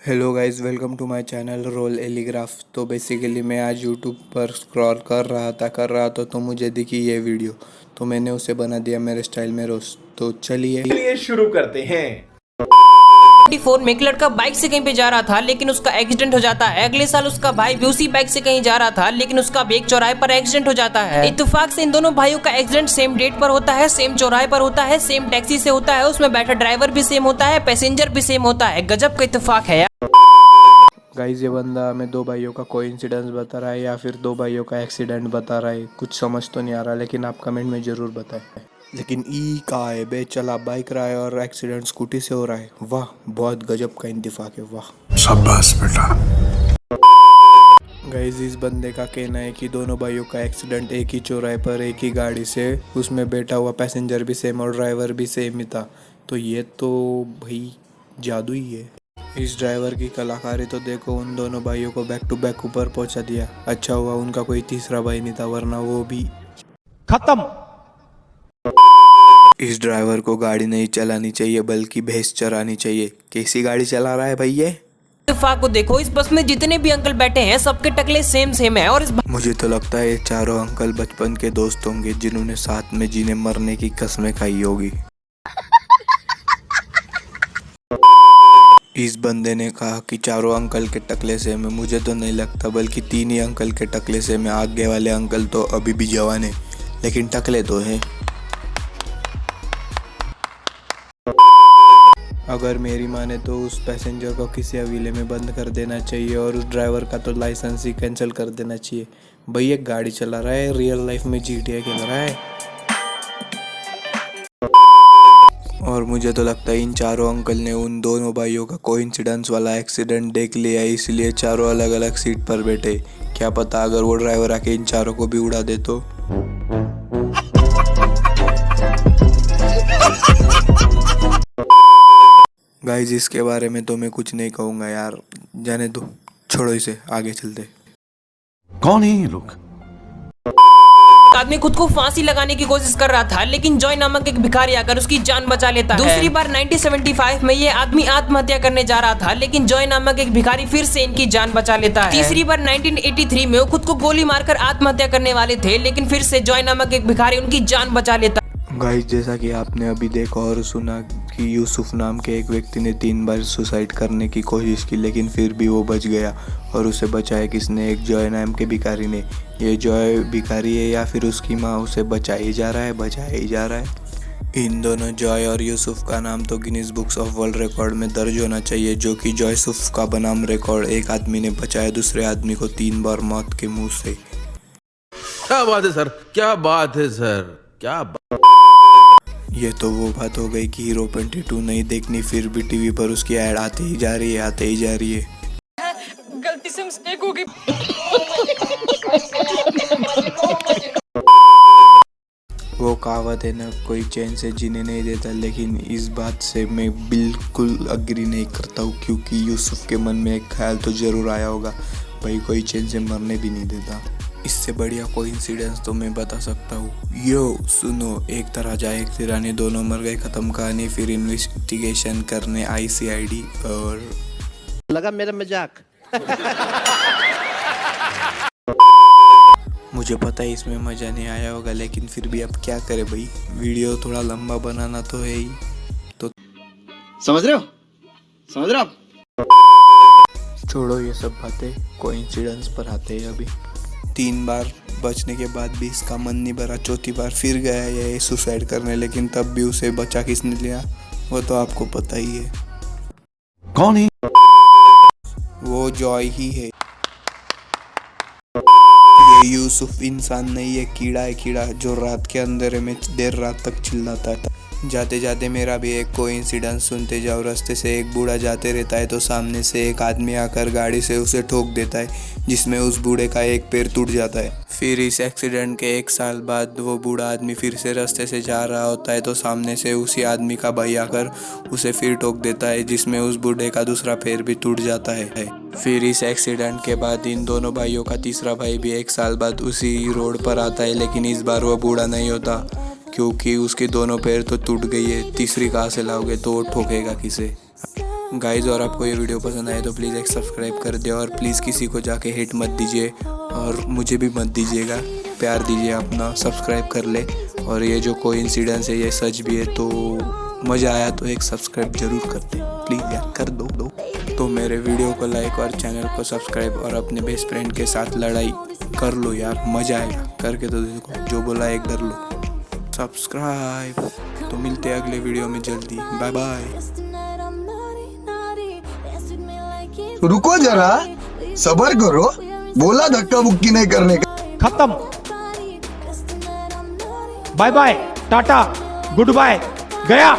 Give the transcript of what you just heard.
Hello guys, welcome to my channel roll eligraph. तो basically मैं आज यूट्यूब पर स्क्रॉल कर रहा था तो मुझे दिखी ये वीडियो, तो मैंने उसे बना दिया मेरे स्टाइल में रोस्ट। तो चलिए शुरू करते हैं। 24 में एक लड़का बाइक से कहीं पे जा रहा था, लेकिन उसका एक्सीडेंट हो जाता है। अगले साल उसका भाई भी उसी बाइक से कहीं जा रहा था, लेकिन उसका भी एक चौराहे पर एक्सीडेंट हो जाता है। इत्तेफाक से इन दोनों भाइयों का एक्सीडेंट सेम डेट पर होता है, सेम चौराहे पर होता है, सेम टैक्सी से होता है। उसमें बैठा ड्राइवर भी सेम होता है, पैसेंजर भी सेम होता है। गजब का इत्तेफाक है यार। गाइस, ये बंदा हमें दो भाइयों का कोइंसिडेंस बता रहा है या फिर दो भाइयों का एक्सीडेंट बता रहा है, कुछ समझ तो नहीं आ रहा, लेकिन आप कमेंट में ज़रूर बताएं। लेकिन ई का है बे, चला बाइक रहा है और एक्सीडेंट स्कूटी से हो रहा है। वाह, बहुत गजब का इंतफाक है, वाह शाबाश बेटा। गाइस, इस बंदे का कहना है कि दोनों भाइयों का एक्सीडेंट एक ही चौराहे पर एक ही गाड़ी से, उसमें बैठा हुआ पैसेंजर भी सेम और ड्राइवर भी सेम ही था। तो ये तो भाई जादू ही है। इस ड्राइवर की कलाकारी तो देखो, उन दोनों भाइयों को बैक टू बैक ऊपर पहुंचा दिया। अच्छा हुआ उनका कोई तीसरा भाई नहीं था, वरना वो भी खत्म। इस ड्राइवर को गाड़ी नहीं चलानी चाहिए बल्कि भैंस चरानी चाहिए। कैसी गाड़ी चला रहा है भाई ये। इत्तेफाक को देखो, इस बस में जितने भी अंकल बैठे हैं सबके टकले सेम सेम है। और इस मुझे तो लगता है ये चारों अंकल बचपन के दोस्त होंगे जिन्होंने साथ में जीने मरने की कसमें खाई होगी। इस बंदे ने कहा कि चारों अंकल के टकले से में, मुझे तो नहीं लगता, बल्कि तीन ही अंकल के टकले से में। आगे वाले अंकल तो अभी भी जवान है, लेकिन टकले तो हैं। अगर मेरी माने तो उस पैसेंजर को किसी हवेली में बंद कर देना चाहिए और उस ड्राइवर का तो लाइसेंस ही कैंसिल कर देना चाहिए। भैया गाड़ी चला रहा है, रियल लाइफ में GTA खेल रहा है। और मुझे तो लगता है इन चारों अंकल ने उन दोनों भाइयों का कोइंसिडेंस वाला एक्सीडेंट देख लिया, इसलिए चारों अलग अलग सीट पर बैठे। क्या पता अगर वो ड्राइवर आके इन चारों को भी उड़ा दे तो। गाइस, इसके बारे में तो मैं कुछ नहीं कहूँगा यार, जाने दो, छोड़ो इसे, आगे चलते। कौन है ये लोग? आदमी खुद को फांसी लगाने की कोशिश कर रहा था, लेकिन जॉय नामक एक भिखारी आकर उसकी जान बचा लेता है। दूसरी बार 1975 में ये आदमी आत्महत्या करने जा रहा था, लेकिन जॉय नामक एक भिखारी फिर से इनकी जान बचा लेता है। तीसरी बार 1983 में वो खुद को गोली मारकर आत्महत्या करने वाले थे, लेकिन फिर से जॉय नामक एक भिखारी उनकी जान बचा लेता है। गाइस, जैसा कि आपने अभी देखा और सुना कि यूसुफ नाम के एक व्यक्ति ने 3 बार सुसाइड करने की कोशिश की, लेकिन फिर भी वो बच गया। और उसे बचाया किसने? एक जॉय नाम के भिखारी ने। ये जॉय भिखारी है या फिर उसकी माँ उसे बचाया ही जा रहा है। इन दोनों जॉय और यूसुफ का नाम तो Guinness books of world record में दर्ज होना चाहिए, जो कि जॉयसुफ का बनाम रिकॉर्ड। एक आदमी ने बचाया दूसरे आदमी को 3 बार मौत के मुंह से। क्या बात है सर, क्या बात है सर, क्या ये तो वो बात हो गई कि हीरो 22 नहीं देखनी, फिर भी टीवी पर उसकी ऐड आती ही जा रही है। गलती से मिस्टेक हो गई। वो कहावत है ना, कोई चैन से जीने नहीं देता, लेकिन इस बात से मैं बिल्कुल अग्री नहीं करता हूँ, क्योंकि यूसुफ के मन में एक ख्याल तो जरूर आया होगा, भाई कोई चैन से मरने भी नहीं देता। इससे बढ़िया कोइंसिडेंस तो मैं बता सकता हूँ। यो सुनो, एक तरह राजा एक तिरानी, दोनों मर गए, खत्म कहानी। फिर इन्वेस्टिगेशन करने आई CID और लगा मेरा मजाक। मुझे पता है इसमें मज़ा नहीं आया होगा, लेकिन फिर भी अब क्या करें भाई, वीडियो थोड़ा लंबा बनाना तो है ही। तो समझ रहे हो? छोड़ो ये सब बातें, कोइंसिडेंस पर आते हैं। अभी 3 बार बचने के बाद भी इसका मन नहीं भरा, चौथी बार फिर गया ये सुसाइड करने, लेकिन तब भी उसे बचा किसने लिया वो तो आपको पता ही है। कौन है? वो जॉय ही है। ये यूसुफ इंसान नहीं है, कीड़ा है, कीड़ा जो रात के अंधेरे में देर रात तक चिल्लाता है। जाते जाते मेरा भी एक कोइंसिडेंस सुनते जाओ। रास्ते से एक बूढ़ा जाते रहता है, तो सामने से एक आदमी आकर गाड़ी से उसे ठोक देता है, जिसमें उस बूढ़े का एक पैर टूट जाता है। फिर इस एक्सीडेंट के 1 साल बाद वो बूढ़ा आदमी फिर से रास्ते से जा रहा होता है, तो सामने से उसी आदमी का भाई आकर उसे फिर ठोक देता है, जिसमें उस बूढ़े का दूसरा पैर भी टूट जाता है। फिर इस एक्सीडेंट के बाद इन दोनों भाइयों का तीसरा भाई भी 1 साल बाद उसी रोड पर आता है, लेकिन इस बार वो बूढ़ा नहीं होता, क्योंकि उसके दोनों पैर तो टूट गई है। तीसरी कहाँ से लाओगे, तो वो ठोकेगा किसे? गाइज और आपको ये वीडियो पसंद आए तो प्लीज़ एक सब्सक्राइब कर दे और प्लीज़ किसी को जाके हिट मत दीजिए और मुझे भी मत दीजिएगा, प्यार दीजिए अपना, सब्सक्राइब कर ले। और ये जो कोइंसिडेंस है ये सच भी है, तो मज़ा आया तो एक सब्सक्राइब जरूर कर दे प्लीज़ यार, कर दो। तो मेरे वीडियो को लाइक और चैनल को सब्सक्राइब और अपने बेस्ट फ्रेंड के साथ लड़ाई कर लो यार, मज़ा आएगा करके। तो देखो जो बोला एक कर लो सब्सक्राइब। तो मिलते हैं अगले वीडियो में जल्दी, बाय बाय। रुको जरा, सबर करो, बोला धक्का मुक्की नहीं करने का। खत्म, बाय बाय, टाटा, गुड बाय, गया।